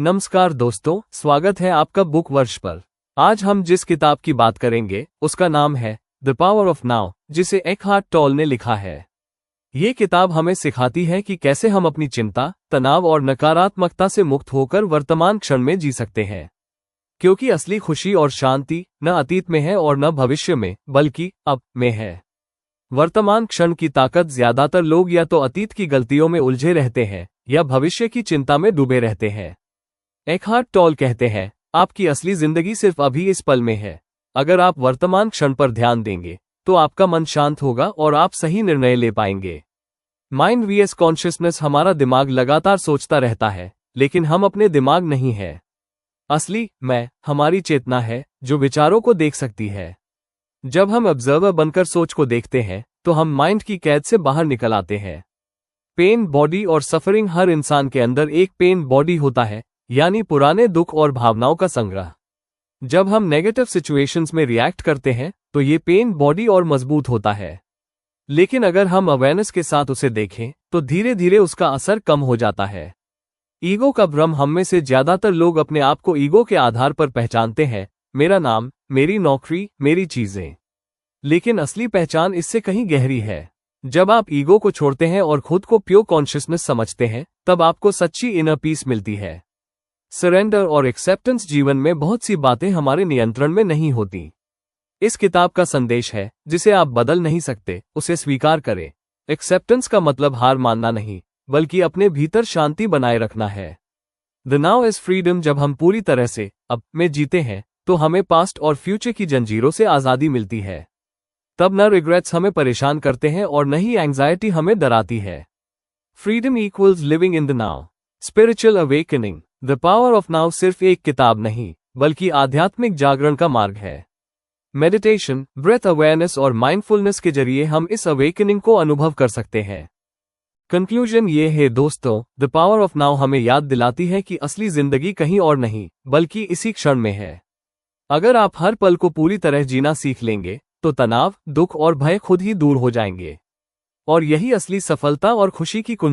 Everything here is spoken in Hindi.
नमस्कार दोस्तों, स्वागत है आपका बुक वर्ष पर। आज हम जिस किताब की बात करेंगे उसका नाम है द पावर ऑफ नाउ, जिसे एकहार्ट टोल ने लिखा है। ये किताब हमें सिखाती है कि कैसे हम अपनी चिंता, तनाव और नकारात्मकता से मुक्त होकर वर्तमान क्षण में जी सकते हैं। क्योंकि असली खुशी और शांति न अतीत में है और न भविष्य में, बल्कि अब में है। वर्तमान क्षण की ताकत ज्यादातर लोग या तो अतीत की गलतियों में उलझे रहते हैं या भविष्य की चिंता में डूबे रहते हैं। एकहार्ट टोल कहते हैं, आपकी असली जिंदगी सिर्फ अभी इस पल में है। अगर आप वर्तमान क्षण पर ध्यान देंगे तो आपका मन शांत होगा और आप सही निर्णय ले पाएंगे। माइंड वीएस कॉन्शियसनेस, हमारा दिमाग लगातार सोचता रहता है, लेकिन हम अपने दिमाग नहीं है। असली मैं हमारी चेतना है जो विचारों को देख सकती है। जब हम ऑब्जर्वर बनकर सोच को देखते हैं तो हम माइंड की कैद से बाहर निकल आते हैं। पेन बॉडी और सफरिंग, हर इंसान के अंदर एक पेन बॉडी होता है, यानी पुराने दुख और भावनाओं का संग्रह। जब हम नेगेटिव सिचुएशंस में रिएक्ट करते हैं तो ये पेन बॉडी और मजबूत होता है। लेकिन अगर हम अवेयरनेस के साथ उसे देखें तो धीरे धीरे उसका असर कम हो जाता है। ईगो का भ्रम, हम में से ज्यादातर लोग अपने आप को ईगो के आधार पर पहचानते हैं, मेरा नाम, मेरी नौकरी, मेरी चीजें। लेकिन असली पहचान इससे कहीं गहरी है। जब आप ईगो को छोड़ते हैं और खुद को प्योर कॉन्शियसनेस समझते हैं, तब आपको सच्ची इनर पीस मिलती है। सरेंडर और एक्सेप्टेंस, जीवन में बहुत सी बातें हमारे नियंत्रण में नहीं होती। इस किताब का संदेश है, जिसे आप बदल नहीं सकते उसे स्वीकार करें। एक्सेप्टेंस का मतलब हार मानना नहीं, बल्कि अपने भीतर शांति बनाए रखना है। द नाउ इज फ्रीडम, जब हम पूरी तरह से अब में जीते हैं तो हमें पास्ट और फ्यूचर की जंजीरों से आजादी मिलती है। तब न रिग्रेट्स हमें परेशान करते हैं और न ही एंग्जाइटी हमें डराती है। Freedom equals living in the now. Spiritual awakening, the power of now सिर्फ एक किताब नहीं, बल्कि आध्यात्मिक जागरण का मार्ग है। मेडिटेशन, ब्रेथ अवेयरनेस और माइंडफुलनेस के जरिए हम इस अवेकनिंग को अनुभव कर सकते हैं। कंक्लूजन ये है दोस्तों, द पावर ऑफ नाउ हमें याद दिलाती है कि असली जिंदगी कहीं और नहीं, बल्कि इसी क्षण में है। अगर आप हर पल को पूरी तरह जीना सीख लेंगे तो तनाव, दुख और भय खुद ही दूर हो जाएंगे। और यही असली सफलता और खुशी की कुंजी